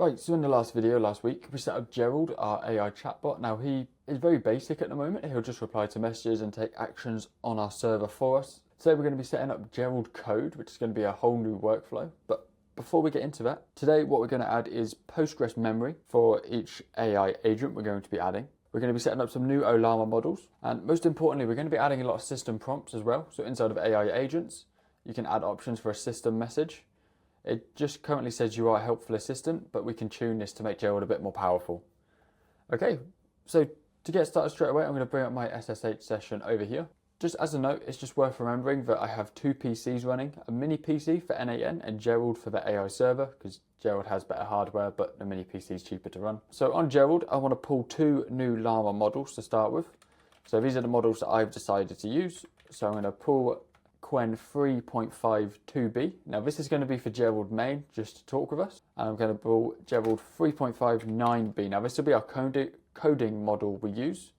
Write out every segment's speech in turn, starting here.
Right, so in the last video last week, we set up Gerald, our AI chatbot. Now he is very basic at the moment. He'll just reply to messages and take actions on our server for us. Today we're going to be setting up Gerald Code, which is going to be a whole new workflow. But before we get into that, today what we're going to add is Postgres memory for each AI agent we're going to be adding. We're going to be setting up some new Ollama models. And most importantly, we're going to be adding a lot of system prompts as well. So inside of AI agents, you can add options for a system message. It just currently says you are a helpful assistant, but we can tune this to make Gerald a bit more powerful. Okay, so to get started straight away, I'm going to bring up my SSH session over here. Just as a note, it's just worth remembering that I have two PCs running, a mini PC for NAN and Gerald for the AI server, because Gerald has better hardware, but the mini PC is cheaper to run. So on Gerald, I want to pull two new Llama models to start with. So these are the models that I've decided to use. So I'm going to pull Qwen 3.52b. Now this is going to be for Gerald main, just to talk with us. And I'm going to pull Gerald 3.59b. Now this will be our coding model we use.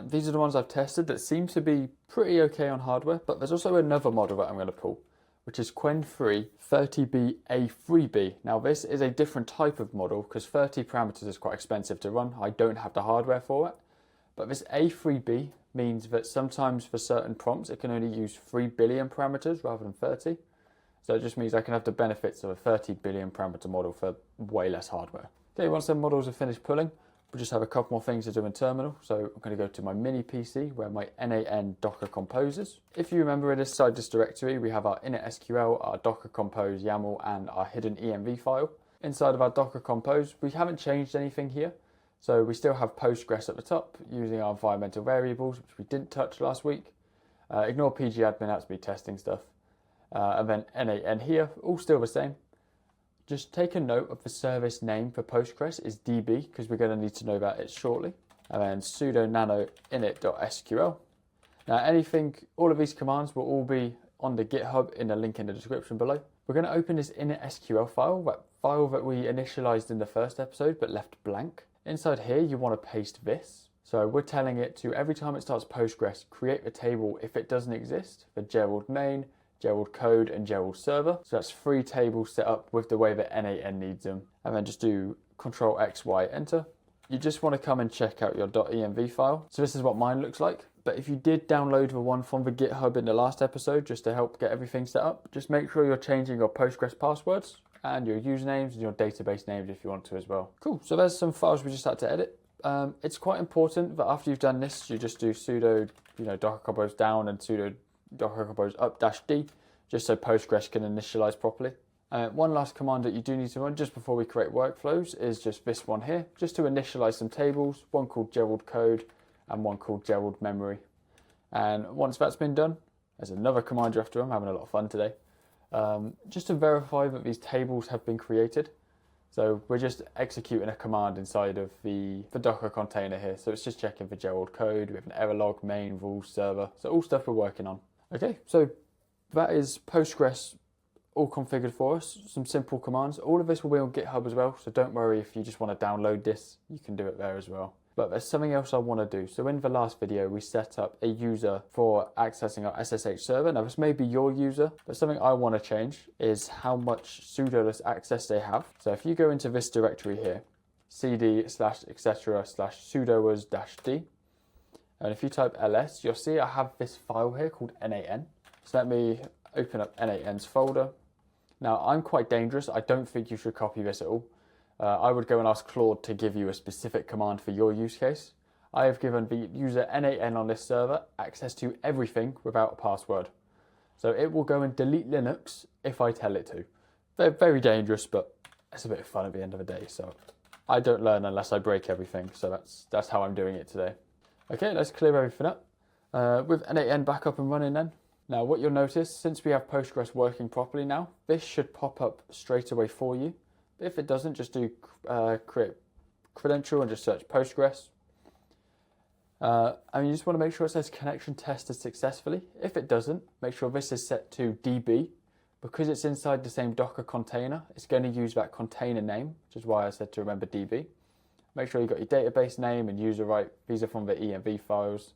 These are the ones I've tested that seem to be pretty okay on hardware, but there's also another model that I'm going to pull, which is Qwen 3 30b-A3b. Now this is a different type of model because 30 parameters is quite expensive to run. I don't have the hardware for it. But this A3b means that sometimes for certain prompts, it can only use 3 billion parameters rather than 30. So it just means I can have the benefits of a 30 billion parameter model for way less hardware. Okay, once the models are finished pulling, we'll just have a couple more things to do in terminal. So I'm going to go to my mini PC where my NAN Docker Compose is. If you remember, inside this directory, we have our init SQL, our Docker Compose YAML, and our hidden env file. Inside of our Docker Compose, we haven't changed anything here. So we still have Postgres at the top using our environmental variables, which we didn't touch last week. Ignore pgadmin, that's me testing stuff. And then NAN here, all still the same. Just take a note of the service name for Postgres is DB, because we're going to need to know that shortly. And then sudo nano init.sql. Now all of these commands will all be on the GitHub in the link in the description below. We're going to open this init SQL file, that file that we initialized in the first episode but left blank. Inside here, you want to paste this. So we're telling it to, every time it starts Postgres, create a table if it doesn't exist for Gerald main, Gerald Code, and Gerald server. So that's 3 tables set up with the way that NAN needs them. And then just do Control X, Y, enter. You just want to come and check out your .env file. So this is what mine looks like. But if you did download the one from the GitHub in the last episode, just to help get everything set up, just make sure you're changing your Postgres passwords and your usernames and your database names if you want to as well. Cool, so there's some files we just had to edit. It's quite important that after you've done this, you just do sudo Docker Compose down and sudo Docker Compose up -d, just so Postgres can initialize properly. One last command that you do need to run just before we create workflows is just this one here, just to initialize some tables, one called Gerald Code and one called Gerald Memory. And once that's been done, there's another command you have to run. I'm having a lot of fun today. Just to verify that these tables have been created. So we're just executing a command inside of the Docker container here. So it's just checking for Gerald Code. We have an error log, main, rules, server. So all stuff we're working on. Okay, so that is Postgres all configured for us. Some simple commands. All of this will be on GitHub as well. So don't worry if you just want to download this, you can do it there as well. But there's something else I want to do. So in the last video, we set up a user for accessing our SSH server. Now this may be your user, but something I want to change is how much sudo-less access they have. So if you go into this directory here, cd/etc/sudo-d, and if you type ls, you'll see I have this file here called NAN. So let me open up NAN's folder. Now I'm quite dangerous. I don't think you should copy this at all. I would go and ask Claude to give you a specific command for your use case. I have given the user NAN on this server access to everything without a password. So it will go and delete Linux if I tell it to. They're very dangerous, but it's a bit of fun at the end of the day. So I don't learn unless I break everything. So that's how I'm doing it today. Okay, let's clear everything up. With NAN back up and running then. Now what you'll notice, since we have Postgres working properly now, this should pop up straight away for you. If it doesn't, just do create credential and just search Postgres. And you just want to make sure it says connection tested successfully. If it doesn't, make sure this is set to DB. Because it's inside the same Docker container, it's going to use that container name, which is why I said to remember DB. Make sure you got your database name and user right. These are from the env files.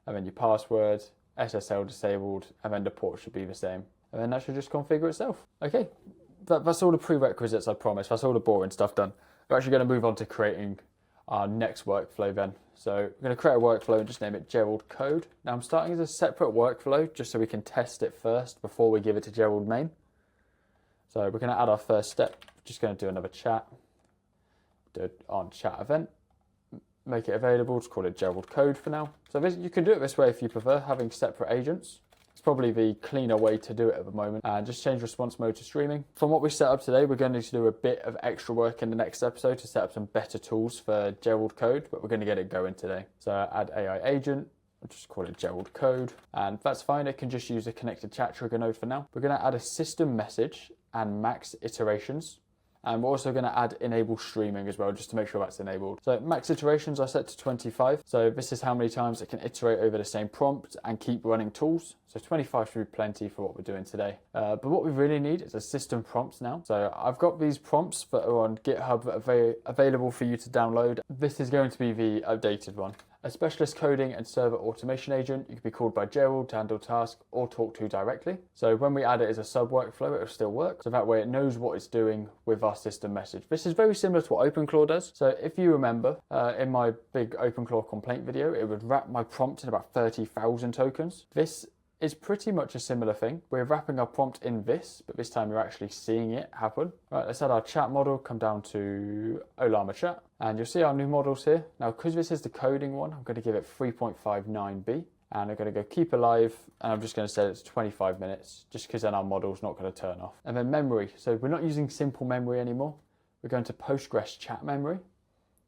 And then your password, SSL disabled, and then the port should be the same. And then that should just configure itself. Okay. that's all the prerequisites, I promise. That's all the boring stuff done. We're actually going to move on to creating our next workflow then. So we're going to create a workflow and just name it Gerald Code. Now I'm starting as a separate workflow just so we can test it first before we give it to Gerald main. So we're going to add our first step. Just going to do another chat. Do it on chat event. Make it available. Just call it Gerald Code for now. So you can do it this way if you prefer, having separate agents. It's probably the cleaner way to do it at the moment. And just change response mode to streaming. From what we set up today, we're going to need to do a bit of extra work in the next episode to set up some better tools for Gerald Code, but we're going to get it going today. So add AI agent. I'll just call it Gerald Code. And that's fine. It can just use a connected chat trigger node for now. We're going to add a system message and max iterations. And we're also going to add enable streaming as well, just to make sure that's enabled. So max iterations I set to 25. So this is how many times it can iterate over the same prompt and keep running tools. So 25 should be plenty for what we're doing today. But what we really need is a system prompts now. So I've got these prompts that are on GitHub that are available for you to download. This is going to be the updated one. A specialist coding and server automation agent. You can be called by Gerald to handle tasks or talk to directly. So when we add it as a sub workflow, it will still work. So that way it knows what it's doing with our system message. This is very similar to what OpenClaw does. So if you remember in my big OpenClaw complaint video, it would wrap my prompt in about 30,000 tokens. This is pretty much a similar thing. We're wrapping our prompt in this, but this time you're actually seeing it happen. Right, let's add our chat model, come down to Ollama chat, and you'll see our new models here. Now, because this is the coding one, I'm going to give it 3.59B, and I'm going to go keep alive, and I'm just going to set it to 25 minutes, just because then our model's not going to turn off. And then memory. So we're not using simple memory anymore. We're going to Postgres chat memory.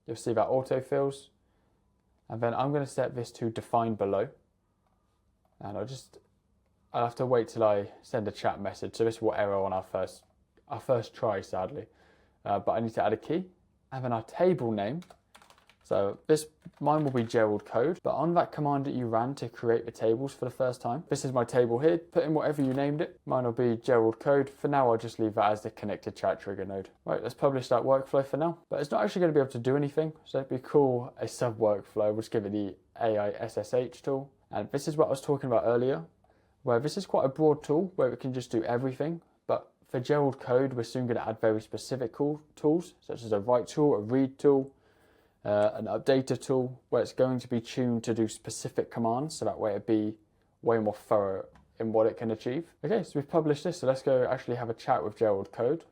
You'll see that autofills. And then I'm going to set this to define below. And I'll have to wait till I send a chat message. So this will error on our first try, sadly. But I need to add a key. And then our table name. So mine will be Gerald Code. But on that command that you ran to create the tables for the first time, this is my table here. Put in whatever you named it. Mine will be Gerald Code. For now, I'll just leave that as the connected chat trigger node. Right, let's publish that workflow for now. But it's not actually going to be able to do anything. So it'd be cool, a sub workflow. We'll just give it the AI SSH tool. And this is what I was talking about earlier, where this is quite a broad tool where it can just do everything. But for Gerald Code, we're soon going to add very specific tools, such as a write tool, a read tool, an updater tool, where it's going to be tuned to do specific commands, so that way it'd be way more thorough in what it can achieve. Okay, so we've published this, so let's go actually have a chat with Gerald Code.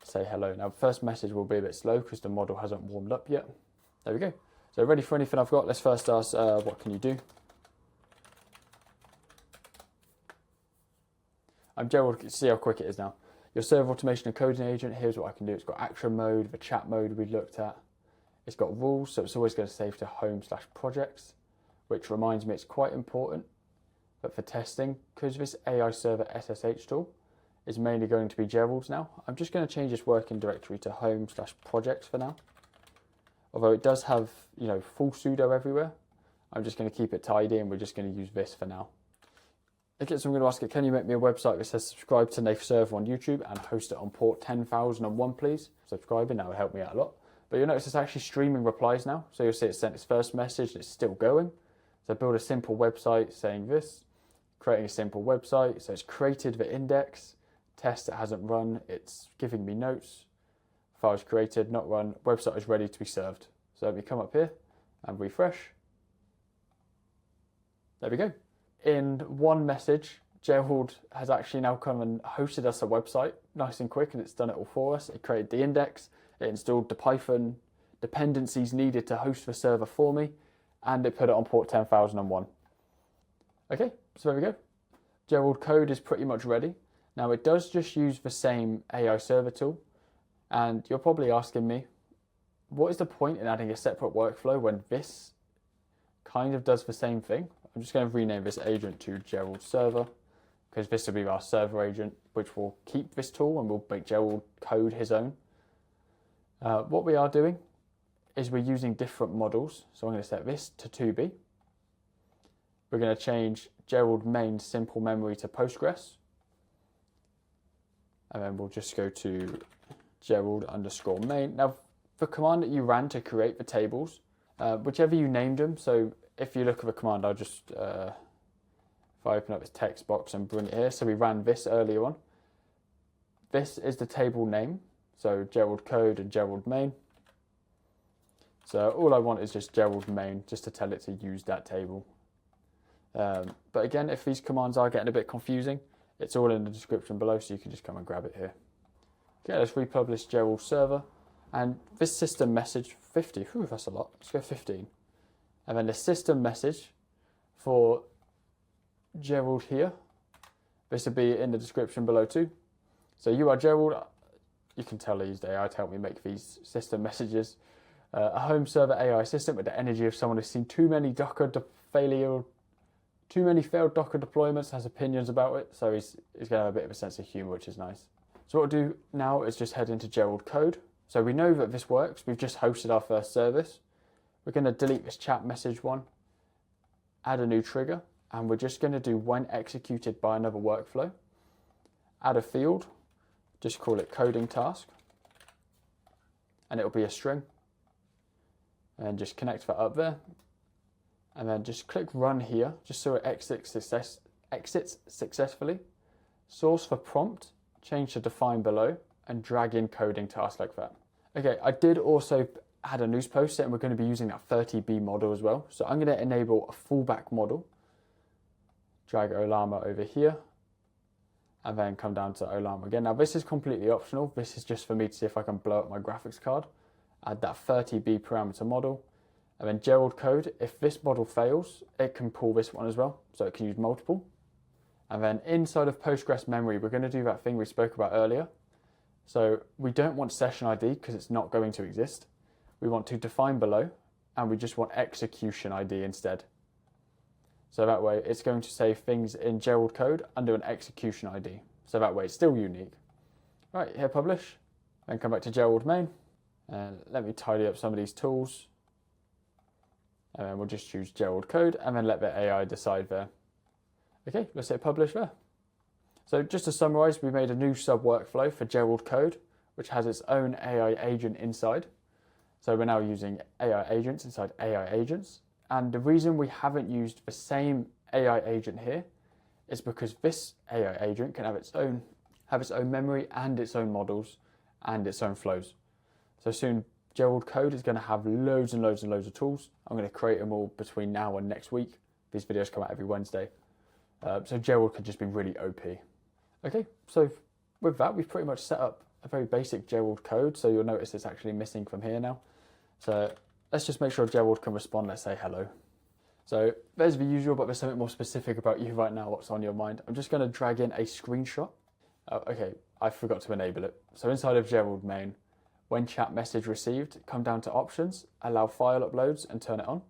Say hello. Now, the first message will be a bit slow because the model hasn't warmed up yet. There we go. So ready for anything I've got. Let's first ask, what can you do? I'm Gerald, see how quick it is now. Your server automation and coding agent, here's what I can do. It's got action mode, the chat mode we looked at. It's got rules, so it's always going to save to home/projects, which reminds me it's quite important. But for testing, because this AI server SSH tool is mainly going to be Gerald's now, I'm just going to change this working directory to home/projects for now. Although it does have, full sudo everywhere, I'm just going to keep it tidy and we're just going to use this for now. Okay, so I'm going to ask it, can you make me a website that says subscribe to Nath server on YouTube and host it on port 10,001, please? Subscribing, that would help me out a lot. But you'll notice it's actually streaming replies now. So you'll see it sent its first message, it's still going. So build a simple website saying this, creating a simple website. So it's created the index, test it hasn't run, it's giving me notes. Files created, not run, website is ready to be served. So we come up here and refresh. There we go. In one message, Gerald has actually now come and hosted us a website, nice and quick, and it's done it all for us. It created the index, it installed the Python dependencies needed to host the server for me, and it put it on port 10,001. Okay, so there we go. Gerald Code is pretty much ready. Now it does just use the same AI server tool, and you're probably asking me, what is the point in adding a separate workflow when this kind of does the same thing? I'm just going to rename this agent to Gerald Server, because this will be our server agent, which will keep this tool and we'll make Gerald Code his own. What we are doing is we're using different models. So I'm going to set this to 2B. We're going to change Gerald main simple memory to Postgres. And then we'll just go to Gerald_main. Now, the command that you ran to create the tables, whichever you named them, so if you look at the command, I'll just, if I open up this text box and bring it here, so we ran this earlier on. this is the table name. So Gerald Code and Gerald main. So all I want is just Gerald main, just to tell it to use that table. But again, if these commands are getting a bit confusing, it's all in the description below, so you can just come and grab it here. Okay, let's republish Gerald server. And this system message, 50, whew, that's a lot, let's go 15. And then the system message for Gerald here, this will be in the description below too. So you are Gerald, you can tell I used AI to help me make these system messages. A home server AI assistant with the energy of someone who's seen too many failed Docker deployments, has opinions about it, so he's going to have a bit of a sense of humor, which is nice. So what we'll do now is just head into Gerald Code. So we know that this works, we've just hosted our first service. We're going to delete this chat message one, add a new trigger, and we're just going to do when executed by another workflow. Add a field, just call it coding task, and it'll be a string. And just connect that up there. And then just click run here, just so it exits successfully. Source for prompt, change to define below, and drag in coding task like that. Okay, I did also add a news post and we're going to be using that 30B model as well. So I'm going to enable a fallback model, drag Ollama over here, and then come down to Ollama again. Now this is completely optional. This is just for me to see if I can blow up my graphics card. Add that 30B parameter model. And then Gerald Code, if this model fails, it can pull this one as well, so it can use multiple. And then inside of Postgres memory, we're going to do that thing we spoke about earlier. So we don't want session ID because it's not going to exist. We want to define below, and we just want execution ID instead. So that way it's going to save things in Gerald Code under an execution ID. So that way it's still unique. Right, hit publish, then come back to Gerald main, and let me tidy up some of these tools. And then we'll just choose Gerald Code and then let the AI decide there. Okay, let's hit publish there. So just to summarize, we made a new sub workflow for Gerald Code, which has its own AI agent inside. So we're now using AI agents inside AI agents. And the reason we haven't used the same AI agent here is because this AI agent can have its own memory and its own models and its own flows. So soon Gerald Code is going to have loads and loads and loads of tools. I'm going to create them all between now and next week. These videos come out every Wednesday. So Gerald could just be really OP. Okay, so with that, we've pretty much set up a very basic Gerald Code. So you'll notice it's actually missing from here now. So let's just make sure Gerald can respond. Let's say hello. So there's the usual, but there's something more specific about you right now, what's on your mind. I'm just going to drag in a screenshot. Okay, I forgot to enable it. So inside of Gerald main, when chat message received, come down to options, allow file uploads and turn it on.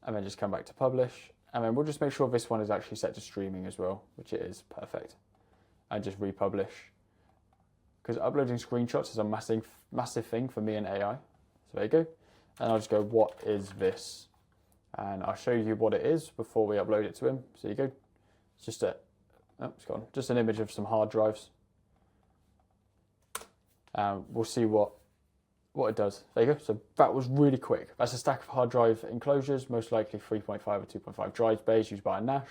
And then just come back to publish. And then we'll just make sure this one is actually set to streaming as well, which it is, perfect. And just republish. Because uploading screenshots is a massive thing for me and AI. So there you go. And I'll just go, what is this? And I'll show you what it is before we upload it to him. So you go, it's just it's gone. Just an image of some hard drives. We'll see what it does. There you go. So that was really quick. That's a stack of hard drive enclosures, most likely 3.5 or 2.5 drive bays used by a NAS.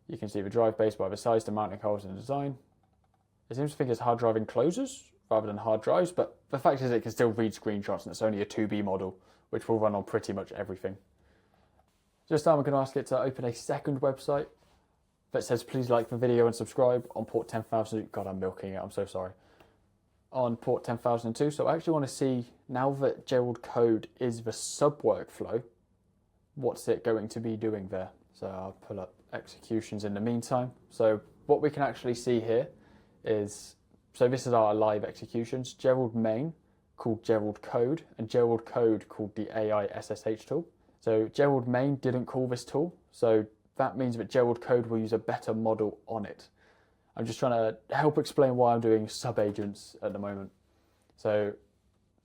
You can see the drive base by the size, the mounting holes, and the design. It seems to think it's hard drive enclosures rather than hard drives, but the fact is it can still read screenshots, and it's only a 2B model, which will run on pretty much everything. Just now I'm going to ask it to open a second website that says please like the video and subscribe on port 10,000. God, I'm milking it. I'm so sorry. On port 10,002. So I actually want to see, now that Gerald Code is the sub workflow, what's it going to be doing there? So I'll pull up executions in the meantime. So what we can actually see here is, so this is our live executions, Gerald main called Gerald Code and Gerald Code called the AI SSH tool. So Gerald main didn't call this tool. So that means that Gerald Code will use a better model on it. I'm just trying to help explain why I'm doing sub-agents at the moment. So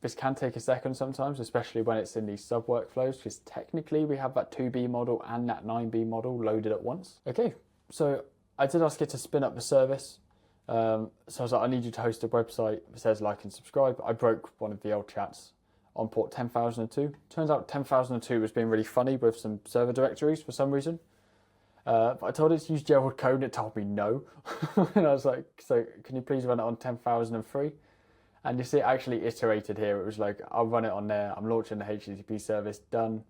this can take a second sometimes, especially when it's in these sub-workflows, because technically we have that 2B model and that 9B model loaded at once. Okay, so I did ask it to spin up the service. So I was like, I need you to host a website that says like and subscribe. I broke one of the old chats on port 10,002. Turns out 10,002 was being really funny with some server directories for some reason. But I told it to use Gerald Code and it told me no. And I was like, so can you please run it on 10,003? And you see it actually iterated here. It was like, I'll run it on there. I'm launching the HTTP service, done.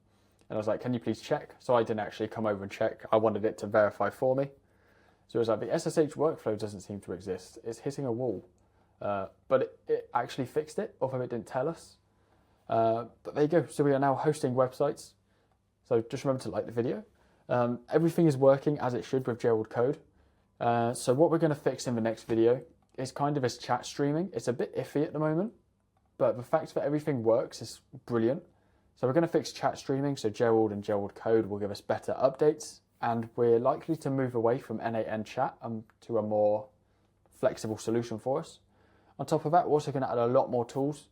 And I was like, can you please check? So I didn't actually come over and check. I wanted it to verify for me. So it was like, the SSH workflow doesn't seem to exist. It's hitting a wall. But it actually fixed it, although it didn't tell us. But there you go. So we are now hosting websites. So just remember to like the video. Everything is working as it should with Gerald Code. So what we're going to fix in the next video is kind of as chat streaming. It's a bit iffy at the moment, but the fact that everything works is brilliant. So we're going to fix chat streaming, so Gerald and Gerald Code will give us better updates, and we're likely to move away from N8N chat to a more flexible solution for us. On top of that, we're also going to add a lot more tools.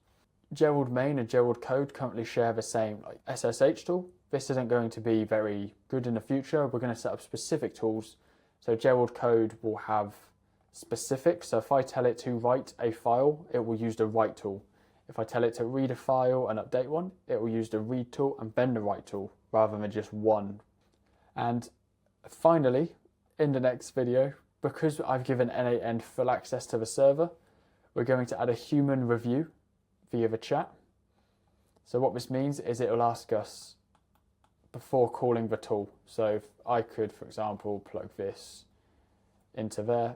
Gerald Main and Gerald Code currently share the same SSH tool. This isn't going to be very good in the future. We're going to set up specific tools. So Gerald Code will have specific. So if I tell it to write a file, it will use the write tool. If I tell it to read a file and update one, it will use the read tool and then the write tool rather than just one. And finally, in the next video, because I've given N8N full access to the server, we're going to add a human review via the chat. So what this means is it will ask us before calling the tool. So if I could, for example, plug this into there,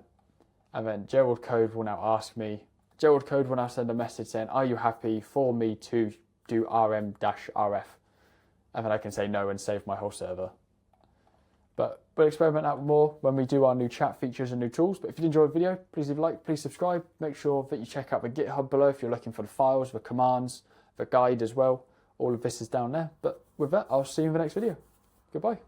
and then Gerald Code will now ask me, Gerald Code will now send a message saying, are you happy for me to do rm-rf? And then I can say no and save my whole server. But we'll experiment out more when we do our new chat features and new tools. But if you enjoyed the video, please leave a like, please subscribe. Make sure that you check out the GitHub below if you're looking for the files, the commands, the guide as well. All of this is down there. But with that, I'll see you in the next video. Goodbye.